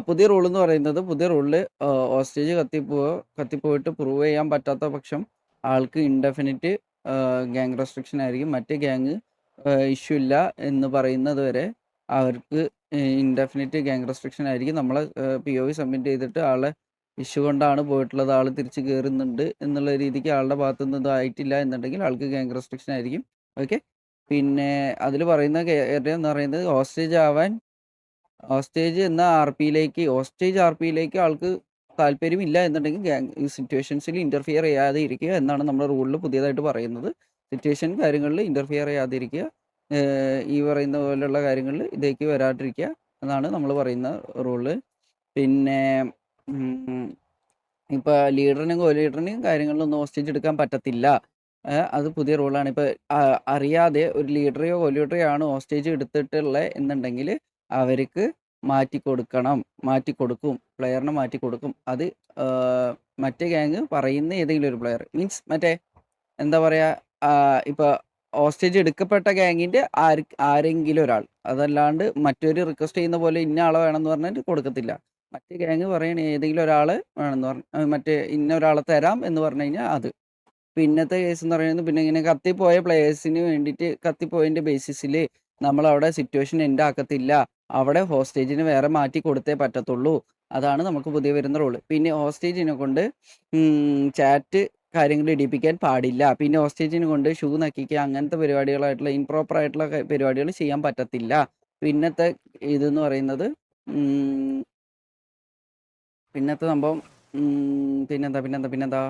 പുതിയ റൂൾ എന്ന് പറയുന്നത് പുതിയ റൂളില് ഹോസ്റ്റേജ് കത്തിപ്പോയിട്ട് പ്രൂവ് ചെയ്യാൻ പറ്റാത്ത പക്ഷം ആൾക്ക് ഇൻഡെഫിനിറ്റ് ഗ്യാങ് റെസ്ട്രിക്ഷൻ ആയിരിക്കും. മറ്റേ ഗ്യാങ് ഇഷ്യൂ ഇല്ല എന്ന് പറയുന്നത് വരെ അവർക്ക് ഇൻഡെഫിനിറ്റ് ഗ്യാങ് റെസ്ട്രിക്ഷൻ ആയിരിക്കും. നമ്മളെ POV സബ്മിറ്റ് ചെയ്തിട്ട് ആളെ ഇഷ്യൂ കൊണ്ടാണ് പോയിട്ടുള്ളത്, ആൾ തിരിച്ച് കയറുന്നുണ്ട് എന്നുള്ള രീതിക്ക് ആളുടെ ഭാഗത്തു നിന്ന് ഇതായിട്ടില്ല എന്നുണ്ടെങ്കിൽ ആൾക്ക് ഗ്യാങ് റെസ്ട്രിക്ഷൻ ആയിരിക്കും. ഓക്കെ. പിന്നെ അതിൽ പറയുന്ന കാര്യം എന്ന് പറയുന്നത് ഹോസ്റ്റേജ് എന്ന ഹോസ്റ്റേജ് RPയിലേക്ക് ആൾക്ക് താല്പര്യമില്ല എന്നുണ്ടെങ്കിൽ ഈ സിറ്റുവേഷൻസിൽ ഇന്റർഫിയർ ചെയ്യാതെ ഇരിക്കുക എന്നാണ് നമ്മുടെ റൂളിൽ പുതിയതായിട്ട് പറയുന്നത്. സിറ്റുവേഷൻ കാര്യങ്ങളിൽ ഇന്റർഫിയർ ചെയ്യാതെ ഇരിക്കുക, ഈ പറയുന്ന പോലെയുള്ള കാര്യങ്ങളിൽ ഇതേക്ക് വരാണ്ടിരിക്കുക എന്നാണ് നമ്മൾ പറയുന്ന റൂള്. പിന്നെ ഇപ്പൊ ലീഡറിനും കോ ലീഡറിനും കാര്യങ്ങളിലൊന്നും ഹോസ്റ്റേജ് എടുക്കാൻ പറ്റത്തില്ല. അത് പുതിയ റൂളാണ്. ഇപ്പൊ അറിയാതെ ഒരു ലീഡറെയോ കോ ലീഡറെയോ ആണ് ഹോസ്റ്റേജ് എടുത്തിട്ടുള്ളത് എന്നുണ്ടെങ്കിൽ അവർക്ക് മാറ്റിക്കൊടുക്കും, പ്ലെയറിനെ മാറ്റിക്കൊടുക്കും. അത് മറ്റേ ഗ്യാങ് പറയുന്ന ഏതെങ്കിലും ഒരു പ്ലെയർ മീൻസ് മറ്റേ എന്താ പറയാ, ഇപ്പൊ ഹോസ്റ്റേജ് എടുക്കപ്പെട്ട ഗ്യാങ്ങിന്റെ ആരെങ്കിലും ഒരാൾ, അതല്ലാണ്ട് മറ്റൊരു റിക്വസ്റ്റ് ചെയ്യുന്ന പോലെ ഇന്ന ആളെ വേണമെന്ന് പറഞ്ഞിട്ട് കൊടുക്കത്തില്ല. മറ്റേ ഗ്യാങ് പറയണ ഏതെങ്കിലും ഒരാൾ വേണമെന്ന് പറഞ്ഞ മറ്റേ ഇന്ന ഒരാളെ തരാം എന്ന് പറഞ്ഞു കഴിഞ്ഞാൽ അത്. പിന്നത്തെ കേസ് എന്ന് പറയുന്നത് പിന്നെ ഇങ്ങനെ കത്തിപ്പോയ പ്ലേയേഴ്സിന് വേണ്ടിയിട്ട് കത്തിപ്പോയതിന്റെ ബേസിസിൽ നമ്മളവിടെ സിറ്റുവേഷൻ എൻഡ് ആക്കത്തില്ല, അവിടെ ഹോസ്റ്റേജിന് വേറെ മാറ്റി കൊടുത്തേ പറ്റത്തുള്ളൂ. അതാണ് നമുക്ക് പുതിയ വരുന്ന റോള്. പിന്നെ ഹോസ്റ്റേജിനെ കൊണ്ട് ചാറ്റ് കാര്യങ്ങൾ ഇടിപ്പിക്കാൻ പാടില്ല. പിന്നെ ഹോസ്റ്റേജിനെ കൊണ്ട് ഷൂ നക്കിക്കുക അങ്ങനത്തെ പരിപാടികളായിട്ടുള്ള ഇംപ്രോപ്പർ ആയിട്ടുള്ള പരിപാടികൾ ചെയ്യാൻ പറ്റത്തില്ല. പിന്നത്തെ ഇതെന്ന് പറയുന്നത് പിന്നത്തെ സംഭവം പിന്നെന്താ